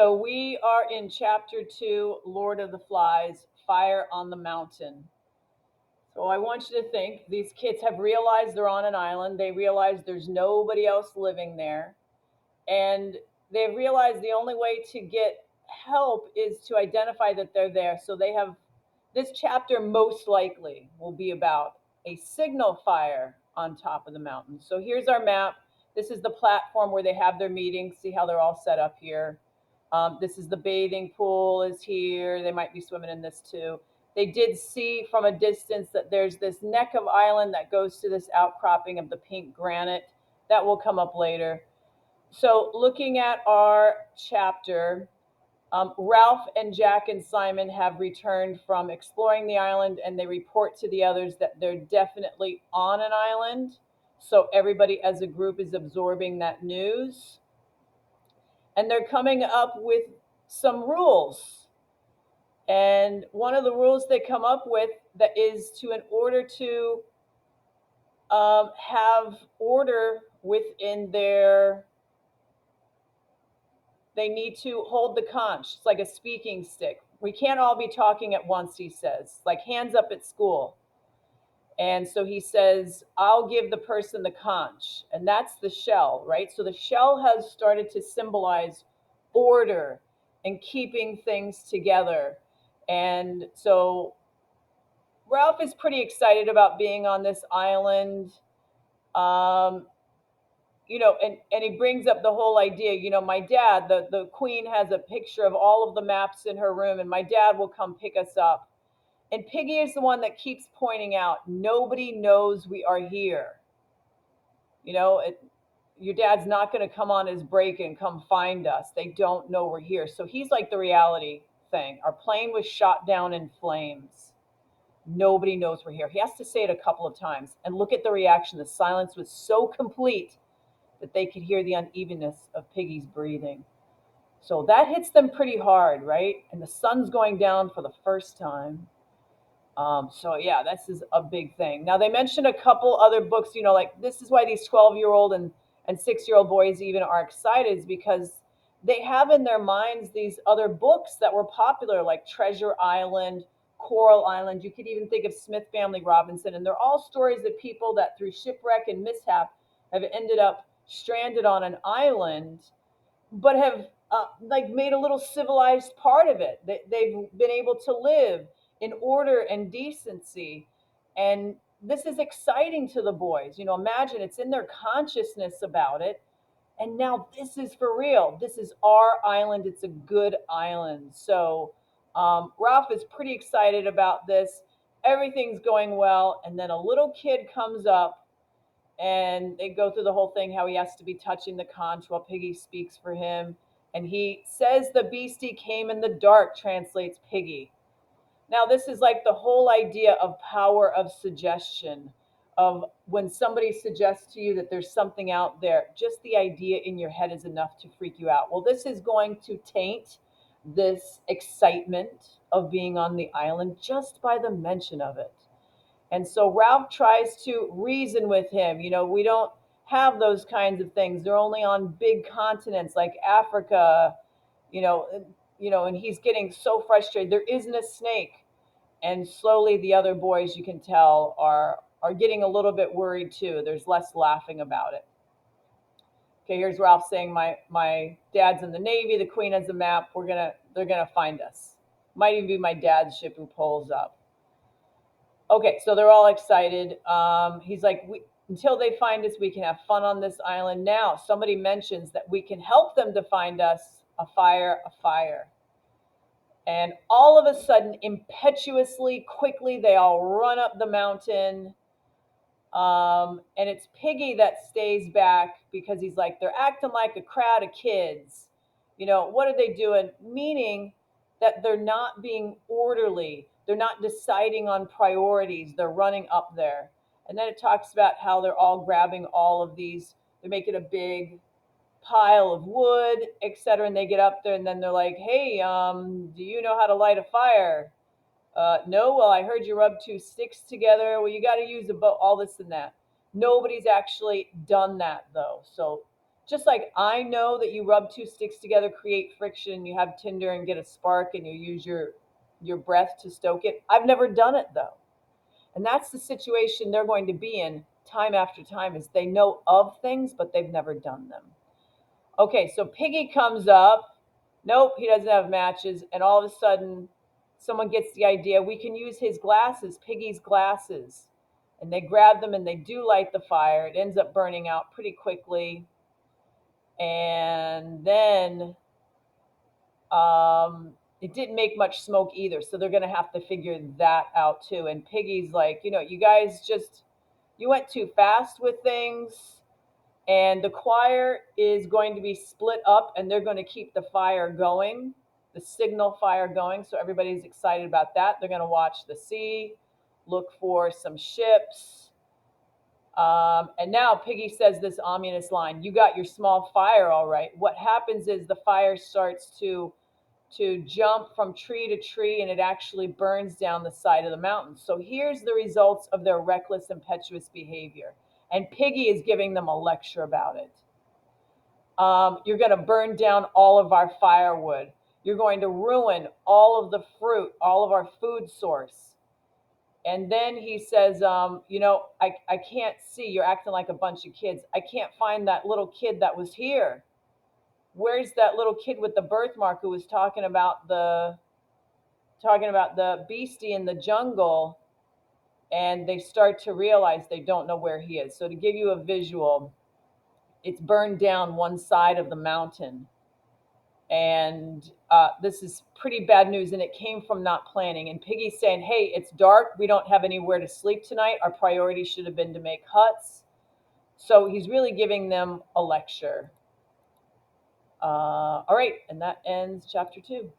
So we are in chapter 2, Lord of the Flies, Fire on the Mountain. So I want you to think these kids have realized they're on an island. They realize there's nobody else living there. And they've realized the only way to get help is to identify that they're there. So they have this chapter most likely will be about a signal fire on top of the mountain. So here's our map. This is the platform where they have their meetings. See how they're all set up here. This is the bathing pool is here. They might be swimming in this too. They did see from a distance that there's this neck of island that goes to this outcropping of the pink granite. That will come up later. So looking at our chapter, Ralph and Jack and Simon have returned from exploring the island, and they report to the others that they're definitely on an island. So everybody as a group is absorbing that news. And they're coming up with some rules. And one of the rules they come up with that is to, in order to have order within their, they need to hold the conch. It's like a speaking stick. We can't all be talking at once, he says, like hands up at school. And so he says, I'll give the person the conch. And that's the shell, right? So the shell has started to symbolize order and keeping things together. And so Ralph is pretty excited about being on this island. Um, and he brings up the whole idea, my dad, the queen has a picture of all of the maps in her room, and my dad will come pick us up. And Piggy is the one that keeps pointing out, nobody knows we are here. Your dad's not going to come on his break and come find us. They don't know we're here. So he's like the reality thing. Our plane was shot down in flames. Nobody knows we're here. He has to say it a couple of times. And look at the reaction. The silence was so complete that they could hear the unevenness of Piggy's breathing. So that hits them pretty hard, right? And the sun's going down for the first time. So yeah, this is a big thing. Now they mentioned a couple other books, like this is why these 12-year-old and 6-year-old boys even are excited, is because they have in their minds these other books that were popular, like Treasure Island, Coral Island. You could even think of Smith Family Robinson, and they're all stories of people that through shipwreck and mishap have ended up stranded on an island, but have made a little civilized part of it. They've been able to live in order and decency. And this is exciting to the boys. Imagine it's in their consciousness about it. And now this is for real. This is our island. It's a good island. So Ralph is pretty excited about this. Everything's going well. And then a little kid comes up, and they go through the whole thing, how he has to be touching the conch while Piggy speaks for him. And he says the beastie came in the dark, translates Piggy. Now, this is like the whole idea of power of suggestion, of when somebody suggests to you that there's something out there, just the idea in your head is enough to freak you out. Well, this is going to taint this excitement of being on the island just by the mention of it. And so Ralph tries to reason with him. We don't have those kinds of things. They're only on big continents like Africa, and he's getting so frustrated. There isn't a snake. And slowly the other boys, you can tell, are getting a little bit worried too. There's less laughing about it. Okay, here's Ralph saying, my dad's in the Navy, the Queen has a map, they're gonna find us. Might even be my dad's ship who pulls up. Okay, so they're all excited. He's like, until they find us, we can have fun on this island. Now, somebody mentions that we can help them to find us a fire. And all of a sudden, impetuously, quickly, they all run up the mountain. And it's Piggy that stays back because he's like, they're acting like a crowd of kids. What are they doing? Meaning that they're not being orderly. They're not deciding on priorities. They're running up there. And then it talks about how they're all grabbing all of these. They're making a big pile of wood, etc. And they get up there, and then they're like, hey, do you know how to light a fire? No, well, I heard you rub two sticks together. Well, you got to use a boat, all this and that. Nobody's actually done that, though. So Just like I know that you rub two sticks together, create friction, you have tinder and get a spark, and you use your breath to stoke it. I've never done it though. And that's the situation they're going to be in time after time, is they know of things, but they've never done them. Okay, so Piggy comes up. Nope, he doesn't have matches. And all of a sudden, someone gets the idea we can use his glasses, Piggy's glasses. And they grab them and they do light the fire. It ends up burning out pretty quickly. And then it didn't make much smoke either. So they're going to have to figure that out too. And Piggy's like, you guys you went too fast with things. And the choir is going to be split up and they're going to keep the fire going, the signal fire going. So everybody's excited about that. They're going to watch the sea, look for some ships. And now Piggy says this ominous line, you got your small fire all right. What happens is the fire starts to jump from tree to tree, and it actually burns down the side of the mountain. So here's the results of their reckless, impetuous behavior. And Piggy is giving them a lecture about it. You're going to burn down all of our firewood. You're going to ruin all of the fruit, all of our food source. And then he says, I can't see. You're acting like a bunch of kids. I can't find that little kid that was here. Where's that little kid with the birthmark who was talking about the beastie in the jungle? And they start to realize they don't know where he is. So to give you a visual, it's burned down one side of the mountain. And this is pretty bad news, and it came from not planning. And Piggy's saying, hey, it's dark. We don't have anywhere to sleep tonight. Our priority should have been to make huts. So he's really giving them a lecture. All right, and that ends chapter 2.